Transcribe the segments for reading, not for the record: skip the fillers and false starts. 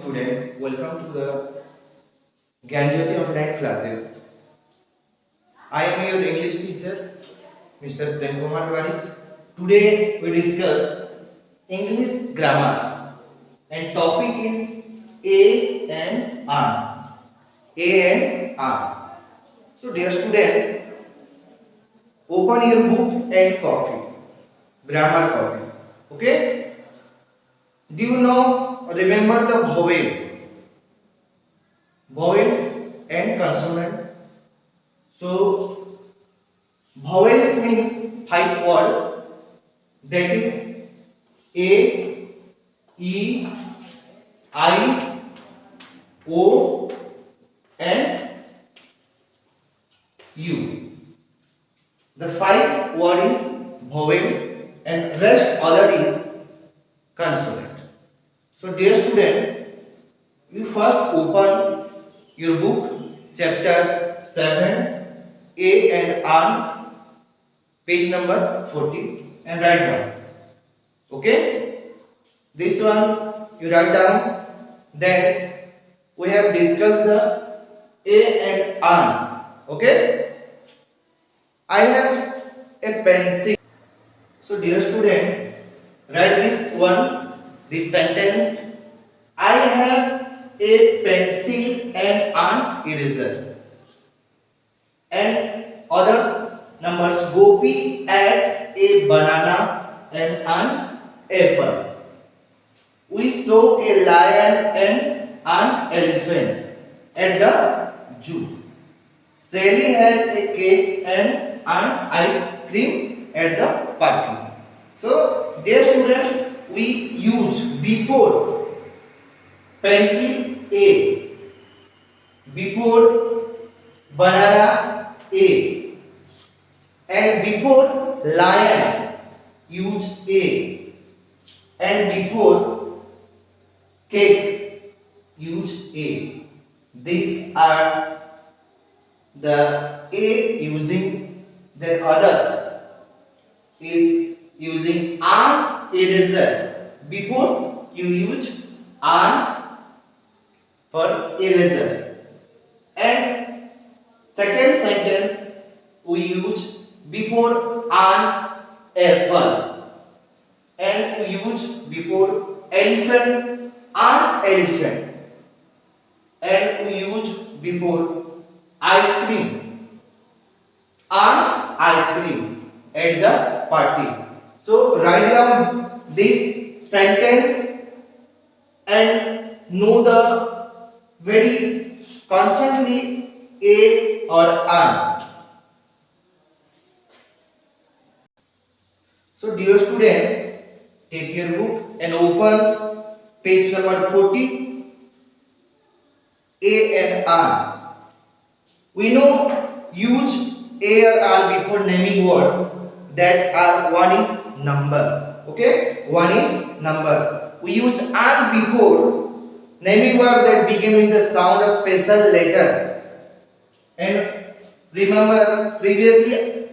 student, welcome to the Gyanjyoti online classes. I am your English teacher, Mr. Prem Kumar Varik. Today we discuss English grammar and topic is A and R. A and R. So dear student, open your book and copy, grammar copy. Okay? Do you know, remember the vowels and consonant? So vowels means 5 words, that is A, E, I, O and U. The 5 word is vowel and rest other is consonant. So dear student, you first open your book chapter 7 A and R, page number 40 and write down. Okay, this one you write down. Then we have discussed the A and R. Okay, I have a pencil. So dear student, write this one, this sentence. I have a pencil and an eraser. And other numbers, Gopi had a banana and an apple. We saw a lion and an elephant at the zoo. Sally had a cake and an ice cream at the party. So, dear students, we use before pencil A, before banana A, and before lion use A, and before cake use A. These are the A using, the other is using an eraser. Before you use an for eraser, and second sentence we use before an apple, and we use before elephant an elephant, and we use before ice cream an ice cream at the party. So write down this sentence and know the very constantly A or an. So dear student, take your book and open page number 40, A and an. We know use A or an before naming words that are, one is number. Okay, one is number. We use an before naming word that begin with the sound of special letter. And remember previously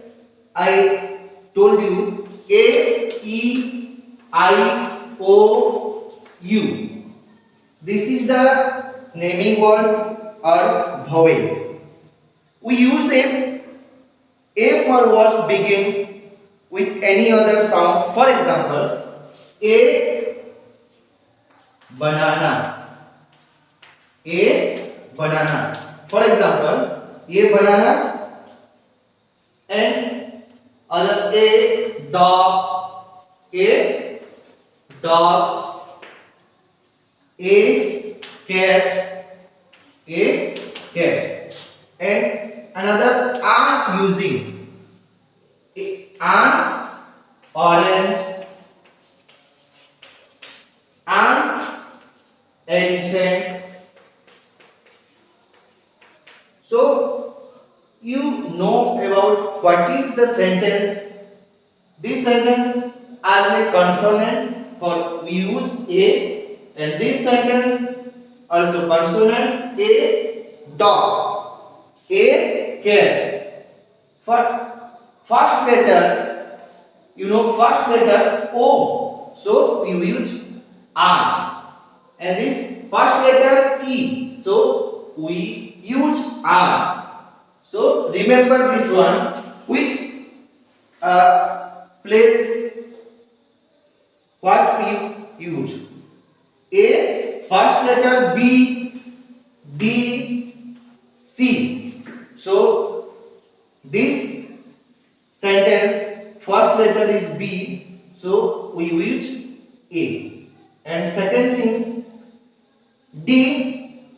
I told you A, E, I, O, U. This is the naming words or vowel. We use A for words begin with any other sound. For example, A banana. A banana. For example, A banana and other A dog. A dog. A cat. A cat. And another are using an orange, an elephant. So you know about what is the sentence. This sentence as a consonant for we use A, and this sentence also consonant A dog, A cat. For first letter, you know first letter O, so we use an. and this first letter E. So we use R. So remember this one. Which place what we use? A first letter B, D, C. So this sentence first letter is B. So we use A. And second thing D.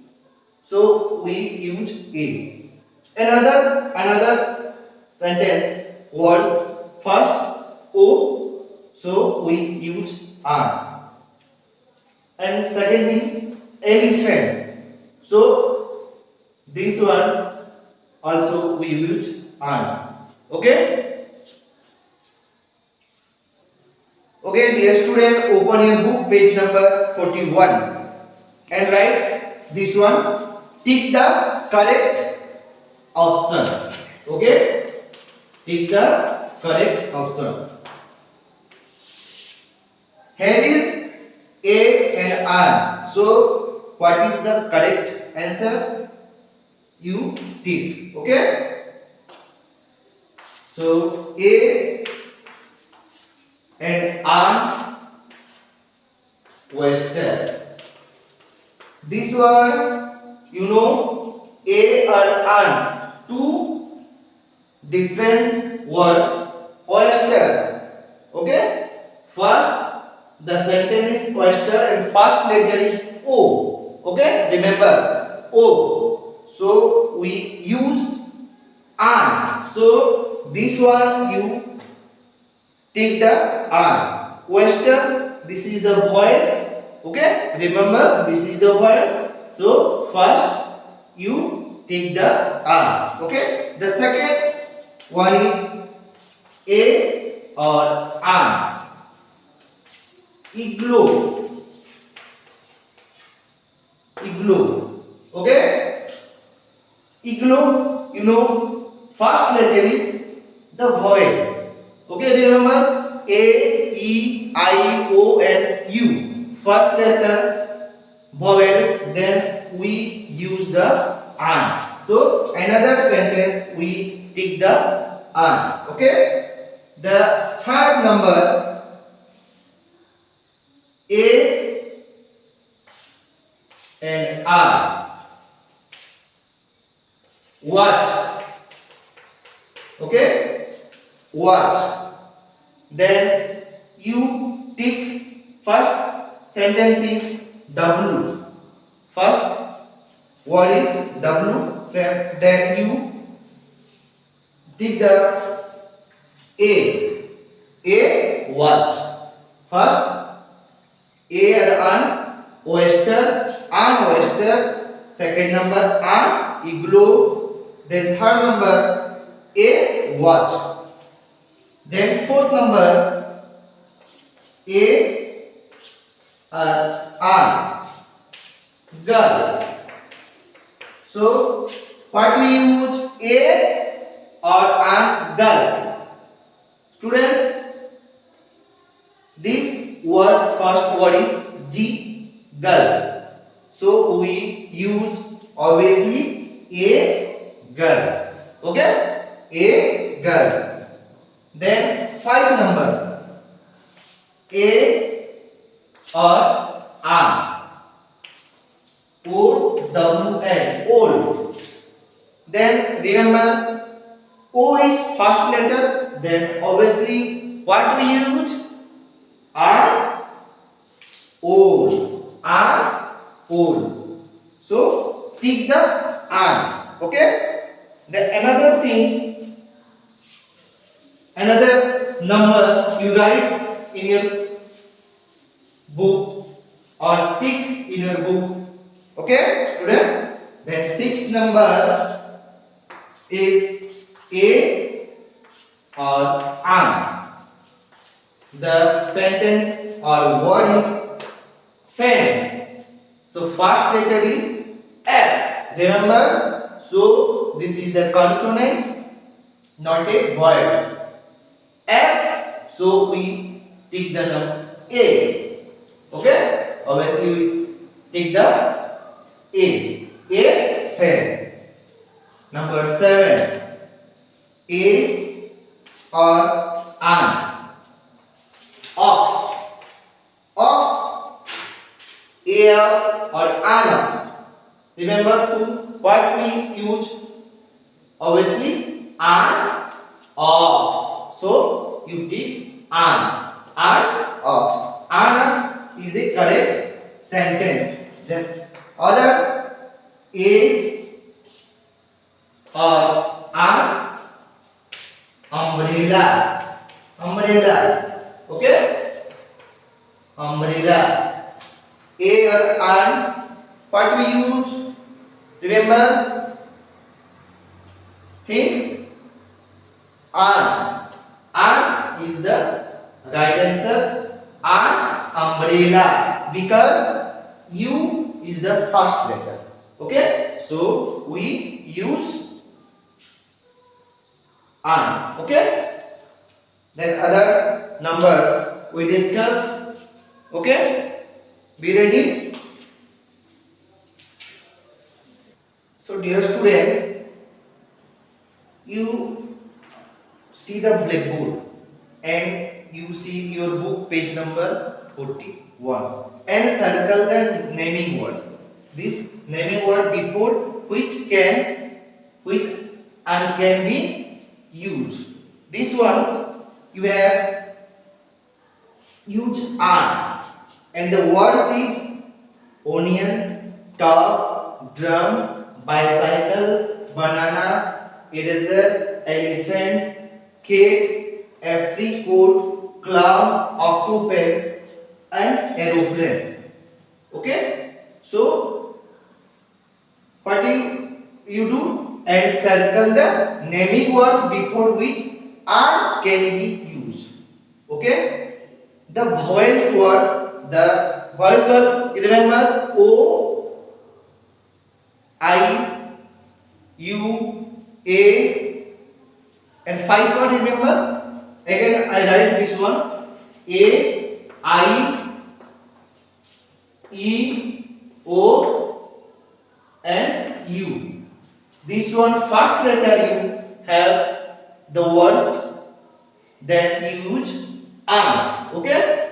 So we use A. Another sentence words first O. So we use R. And second thing is elephant. So this one also we use R. Okay. Okay, dear student, open your book, page number 41, and write this one. Tick the correct option. Okay, tick the correct option. Here is A and R. So what is the correct answer? You tick. Okay. So A and R Western. This one, you know, A and R, two different word. Oyster. Okay. First, the sentence is oyster and first letter is O. Okay. Remember O. So we use R. So this one you take the R. Oyster, this is the void. Okay, remember this is the void. So first you take the R. Okay, the second one is A or R. Igloo. Igloo. Okay, igloo. You know, first letter is the void. Okay, remember A, E, I, O and U. First letter vowels, then we use the R. So another sentence we take the R. Okay. The third number A and R. Watch. Okay. Watch. Then you tick first sentence is W. First word is W. Then you tick the A. A watch. First A and oyster, an oyster. Second number an igloo. Then third number A watch. Then fourth number A girl. So what we use A or an girl? Student, this word's first word is G, girl. So we use obviously A girl. Okay, A girl. Then five number A or R. O W L, old. Then remember O is first letter. Then obviously what we use? R, old. R, old. So tick the R. Okay. The another things, another number you write in your book or tick in your book. Okay, student. Then sixth number is A or an. The sentence or word is fan. So first letter is F. Remember, so this is the consonant, not a vowel. F. So we take the number A. Okay. Obviously Take the A. A fair. Number 7. A or an. Ox. Ox. A ox or an ox. Remember what we use? Obviously, an ox. So you take an ox. An ox is a correct sentence. Then other a or an umbrella. Umbrella. Okay? Umbrella. A or an. What we use? Remember? Think. An. An is the right answer. An umbrella, because U is the first letter. Okay, so we use an. Okay, then other numbers we discuss. Okay, be ready. So dear student, you see the blackboard and you see your book page number 41 and circle the naming words. This naming word before which and can be used. This one you have used an, and the words is onion, dog, drum, bicycle, banana, eraser, elephant, cat, apricot, clown, octopus, and aeroplane. Okay, so what you do? And circle the naming words before which are can be used. Okay, the vowels word, remember O, I, U, A, and 5 words. Remember, again I write this one: A, I, E, O, and U. This one first letter you have the words that use an. Okay,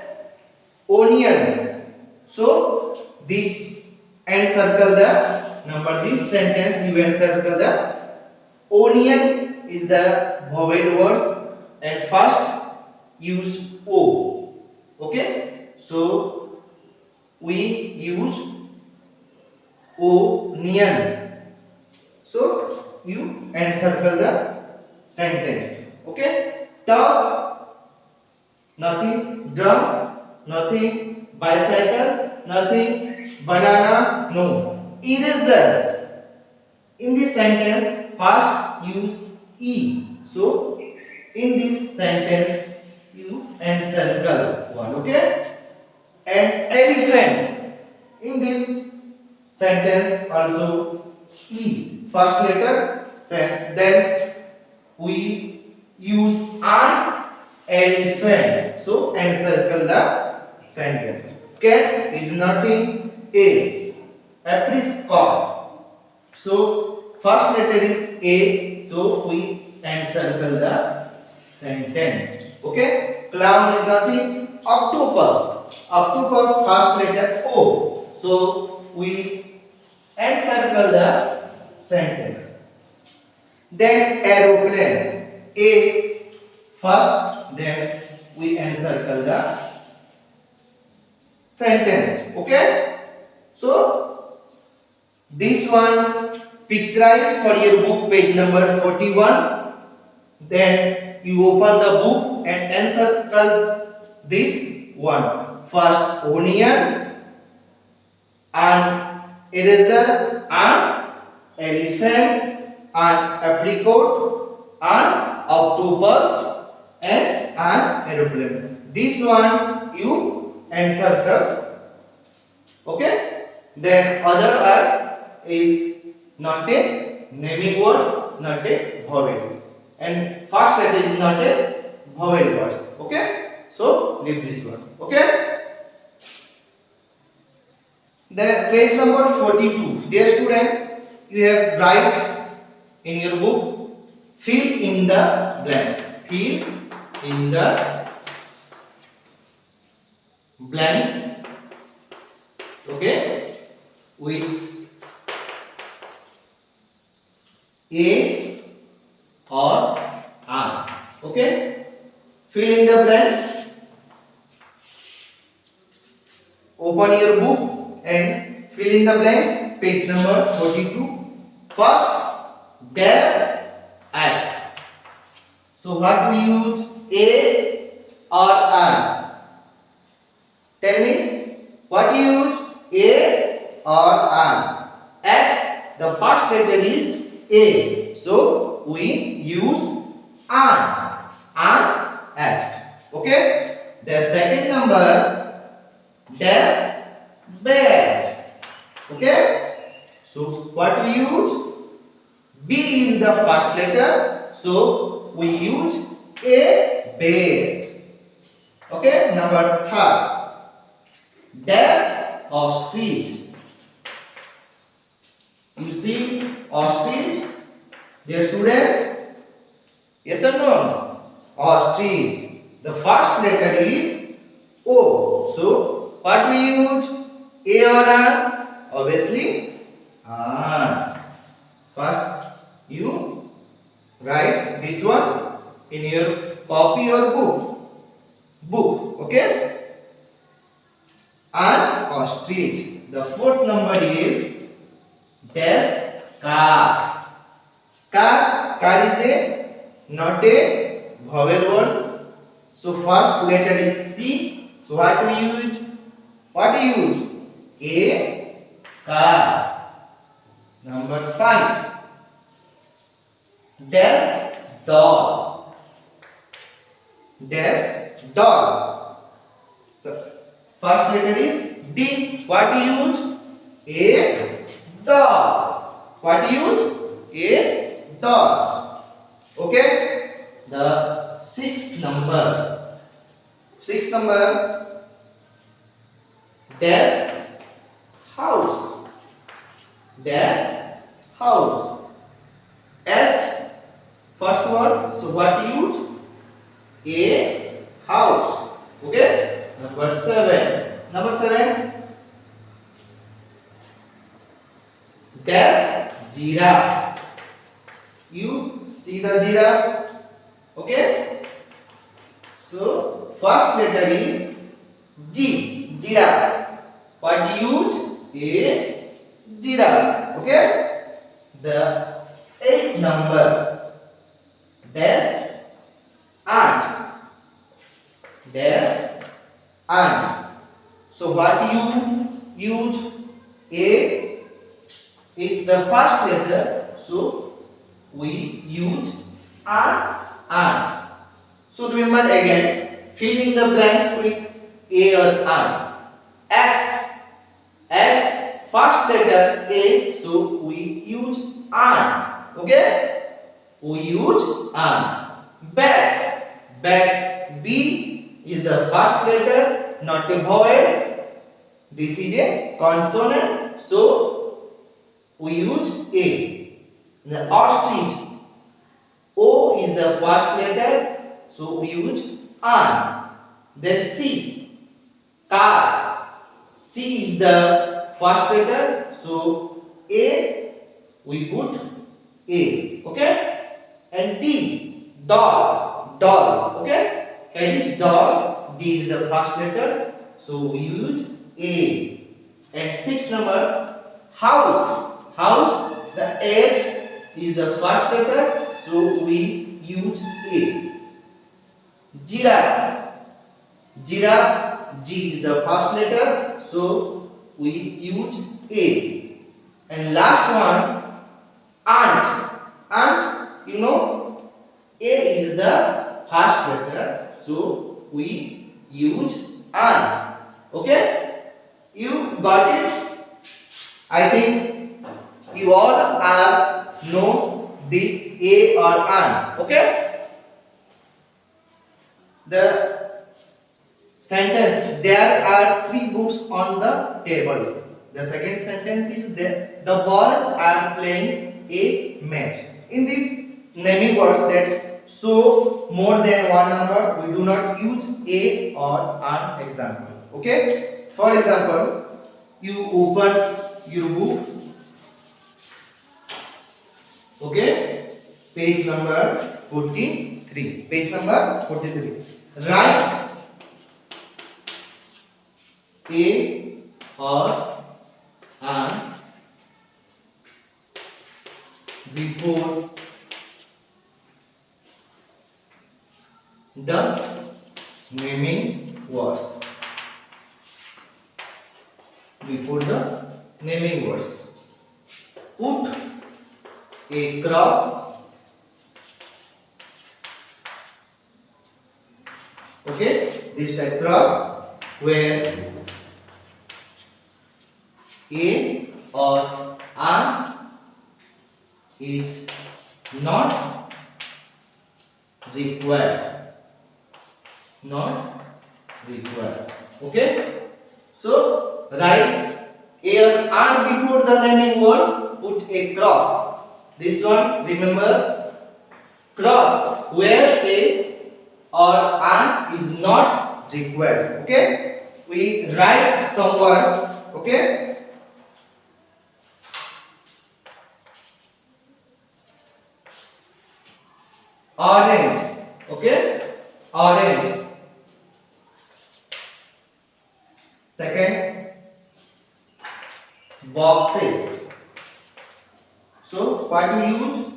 onion. So this and circle the number. This sentence you and circle the onion is the vowel words and first use O. Okay, so we use onion. So you and circle the sentence. Okay, dog, nothing. Drum, nothing. Bicycle, nothing. Banana, no. Eraser. In this sentence, first use E. So in this sentence, you and circle one. Okay, and elephant. In this sentence also E. First letter, then we use an elephant. So and circle the sentence. Cat is nothing. A. Apricot. So first letter is A. So we and circle the sentence. Okay. Clown is nothing. Octopus. Octopus first letter O. So we and circle the sentence. Then aeroplane, A first, then we encircle the sentence. Okay, so this one picturize for your book page number 41. Then you open the book and encircle this one. First onion and eraser and elephant and apricot and octopus and an aeroplane. This one you encircle. Okay. Then other word is not a naming words, not a vowel, and first letter is not a vowel words. Okay. So leave this one. Okay. The page number 42. Dear student, you have write in your book, fill in the blanks. Fill in the blanks. Okay, with A or R. Okay, fill in the blanks. Open your book and fill in the blanks. Page number 42. First, dash X. So what we use, A or R? Tell me, what you use, A or R? X, the first letter is A, so we use R. R, X. Okay. The second number, dash bed. Okay. So what we use, B is the first letter, so we use A, bed. Okay. Number third, dash ostrich. You see ostrich, dear student? Yes or no? Ostrich. The first letter is O. So what we use? A or R? Obviously R. First you write this one in your copy or book. Okay? And ostrich. The fourth number is dash car. Car is not a vowel words. So first letter is C. So what we use? What do you use? A, car. Number 5. Dash doll. Dash doll. So first letter is D. What do you use? A, doll. What do you use? A, doll. Okay. The sixth number. Dash house. Dash house. H, first word. So what do you use? A, house. Okay. Number 7. Dash giraffe. You see the giraffe. Okay. So first letter is G, giraffe. What do you use? A, giraffe. Okay. The 8th number, dash ant. Dash ant. So what do you use? A is the first letter, so we use ant. So remember again, fill in the blanks with A or R. X, first letter A, so we use ant. Okay, we use ant. Bat, B is the first letter, not a vowel. This is a consonant, so we use A. The ostrich, O is the first letter, so we use an. Then C, car. C is the first letter, so A we put A. Okay. And D, doll. Okay. Head is doll. D is the first letter, so we use A. And sixth number, house. The H is the first letter, so we use A. Giraffe, G is the first letter, so we use A. And last one, ant. You know, A is the first letter, so we use ant. Okay, you got it? I think you all are know this A or ant. Okay. The sentence, there are 3 books on the tables. The second sentence is that the boys are playing a match. In this naming words that show more than one number, we do not use a or an example. Okay? For example, you open your book. Okay? Page number 43. Page number 43. Write a or an before the naming words. Before the naming words. Put a cross. Okay, this type cross where a or an is not required. Not required. Okay. So write a or an before the naming words. Put a cross. This one remember cross where a or an is not required. Okay. We write some words. Okay. Orange. Okay. Orange. Second, boxes. So what we use?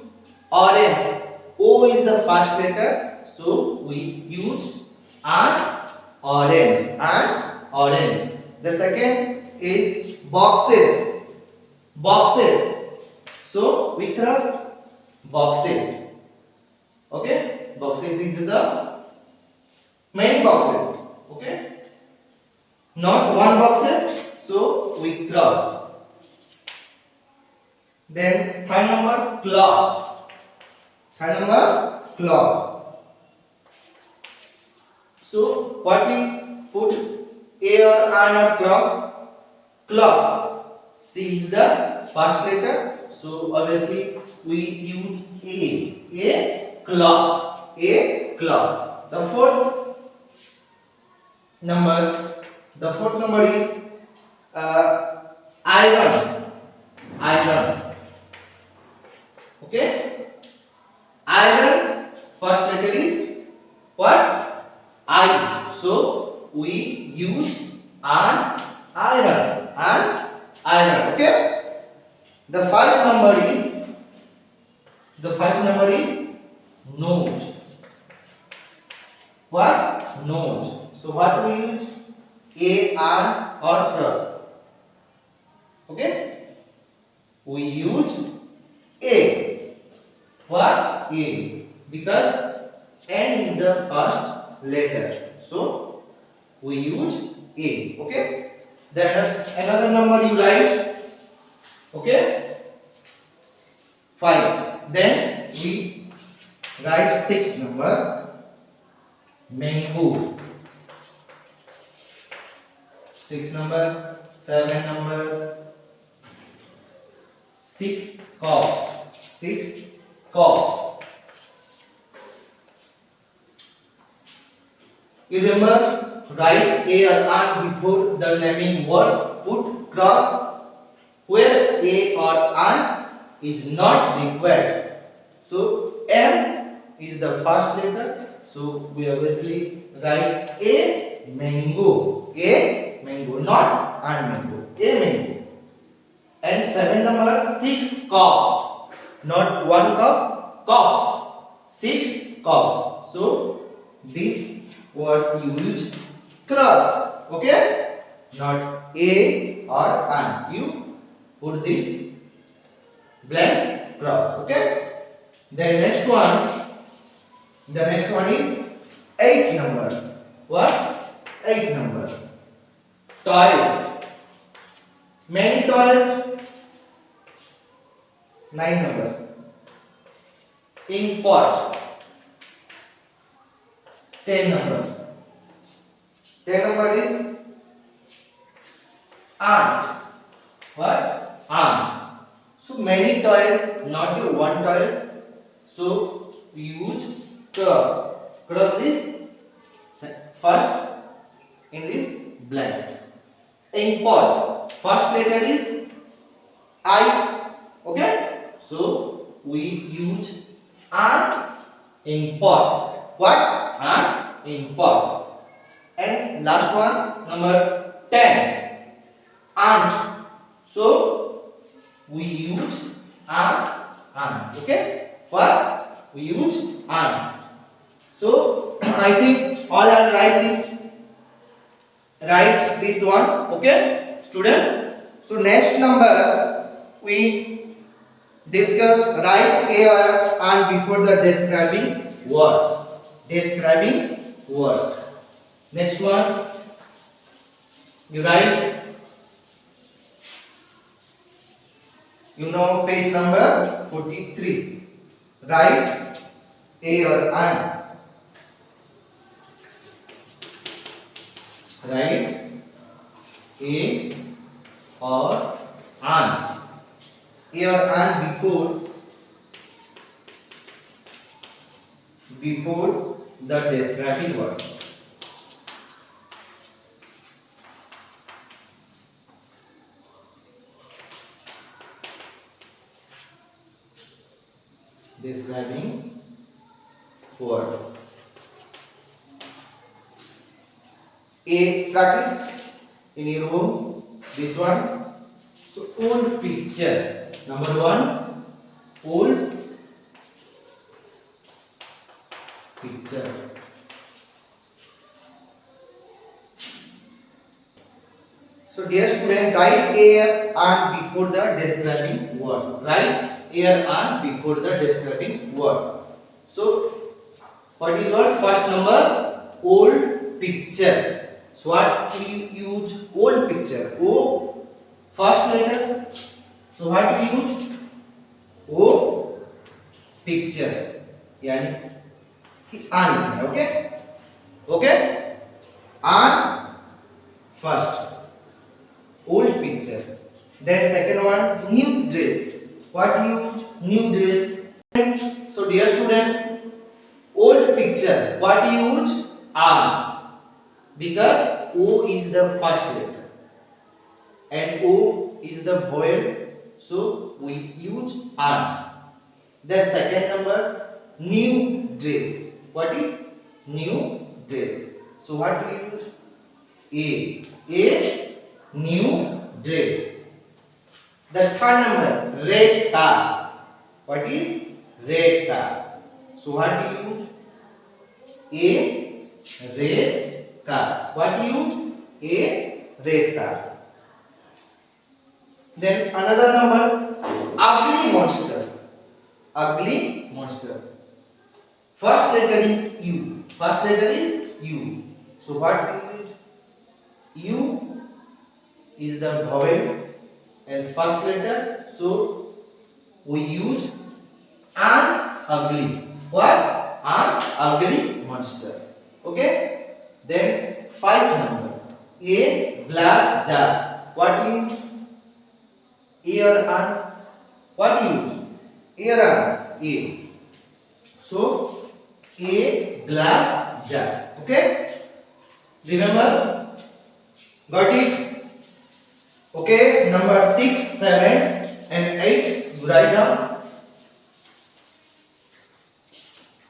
Orange. O is the first letter, so we use an orange. An orange. The second is boxes. Boxes. So we trust boxes. Okay, boxes into the many boxes. Okay, not one boxes. So we cross. Then third number clock. Third number clock. So what we put a or an or cross clock. C is the first letter. So obviously we use a clock. A clock. The fourth number is iron. Iron. Okay. Iron. First letter is what? I. So we use an iron. An iron. Okay. The five number is nose. What? Nose. So what we use? A, R or cross. Okay? We use A. What? A. Because N is the first letter. So we use A. Okay? Then another number you write. Okay? 5. Then we write 6 number. Mango. 6 number. 7 number. 6 cups. 6 cups. You remember, write a or an before the naming words. Put cross where a or an is not required. So M is the first letter. So we obviously write a mango. A mango, not an mango. A mango. And 7 number 6 cups. Not 1 cup. Cups. 6 cups. So this words you use cross. Okay? Not a or an. You put this blank cross. Okay? Then next one. The next one is 8 number. What? 8 number. Toys. Many toys. 9 number. Ink pot. 10 number. 10 number is ant. What? Arm. So many toys, not one toys. So we use cross. Cross is first in this blanks. Import. First letter is I. Okay. So we use an import. What? An import. And last one, number 10. Aunt. So we use aunt. Okay. What? We use aunt. So I think all are write this one. Okay, student. So next number we discuss write a or and before the describing word. Describing words. Next one you write, page number 43. Write a or an. Write a or an. A or an before the describing word. Describing word. A practice in your room. This one. So old picture. Number 1. Old picture. So dear student, write a and before the describing word. Write a and before the describing word. So what is word? First number old picture. So what we use? Old picture. O first letter. So what we use? O picture. Yani an. Okay. Okay. An first. Old picture. Then second one, new dress. What use? New dress. So dear student, old picture. What use? An. Because O is the first letter and O is the vowel, so we use an. The second number, new dress. What is new dress? So what we use? A new dress. The third number, red car. What is red car? So what do you use? A red car. What use? A red car. Then another number, ugly monster. Ugly monster. First letter is U. First letter is U. So what we use? U is the vowel and first letter. So we use an ugly. What? An ugly monster. Okay. Then 5 number, a glass jar. What use? A or an? What use? A or an? A. So a glass jar. Okay. Remember? Got it? Okay. Number 6, 7, and 8. You write down.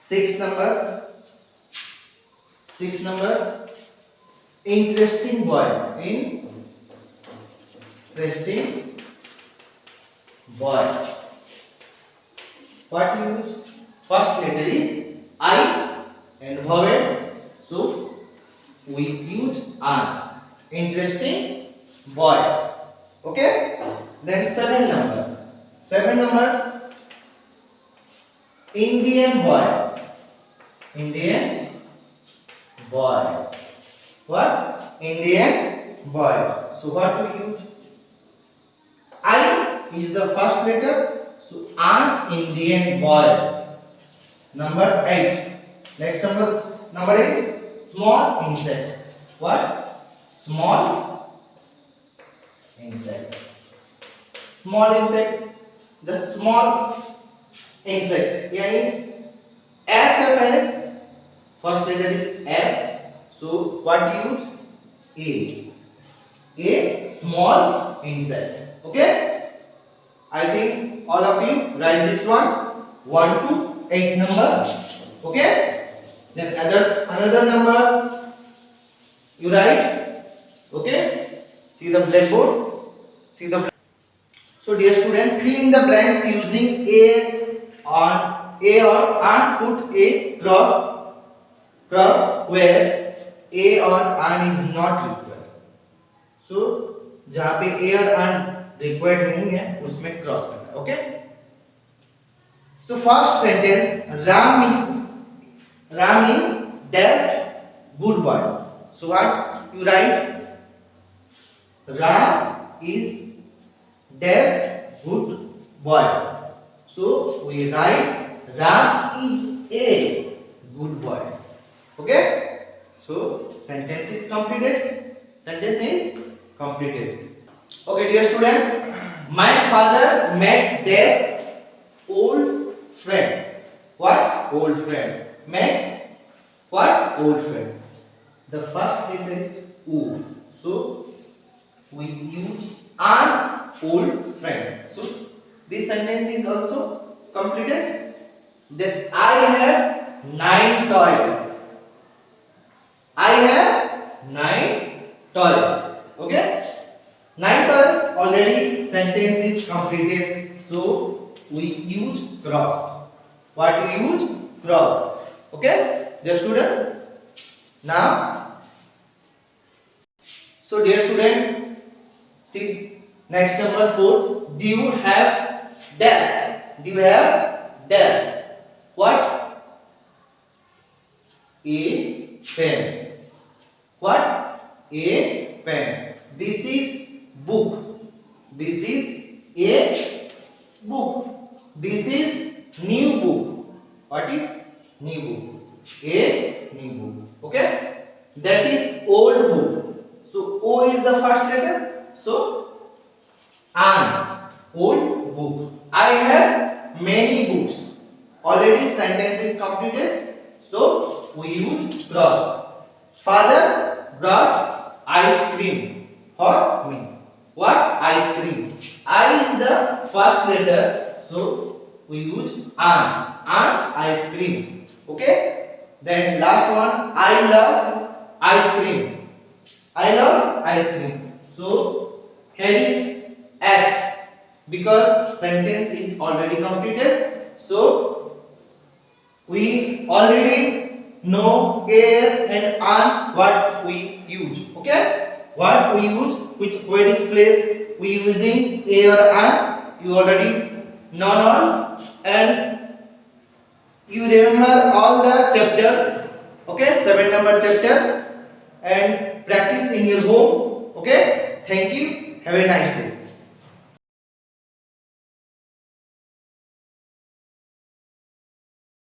6 number. Interesting boy. Interesting boy. What you use? First letter is I and vowel. So we use an. Interesting boy. Okay. Then 7 number. 7 number. Indian boy. Indian boy. What? Indian boy. So what we use? I is the first letter. So an Indian boy. Number 8. Next number 8. Small insect. What? Small insect. small insect, the small insect यानी S है पहले, first letter is S, so what use? A small insect. Okay, I think all of you write this one 1 to 8 number. Okay, then another number you write. Okay, see the blackboard, see the so dear student, fill in the blanks using A or and put a cross where A or an is not required. So जहाँ पे A और an required नहीं है उसमें cross करना. Okay. So first sentence, Ram is dash good boy. So what you write? Ram is dash good boy. So we write Ram is a good boy. Okay. So sentence is completed. Okay, dear student, my father met dash old friend. What? Old friend. Met what? Old friend. The first letter is O. So we use an old friend. So this sentence is also completed. Then I have 9 toys. I have 9 toys. Okay? 9 toys already sentence is completed. So we use cross. What we use? Cross. Okay? Dear student. Now, so dear student, see next number 4. Do you have dash? Do you have dash? What? A pen. What? A pen. This is book. This is a book. This is new book. What is new book? A new book. Okay? That is old book. So O is the first letter. So an old book. I have many books. Already sentence is completed. So we use cross. Father brought ice cream for me. What? Ice cream. I is the first letter. So we use an ice cream. Okay. Then last one. I love ice cream. I love ice cream. So here is X because sentence is already completed. So we already know a and an what we use. Okay, what we use, where is place we using a or an, you already know us, and you remember all the chapters. Okay, 7 number chapter, and practice in your home. Okay, thank you, have a nice day.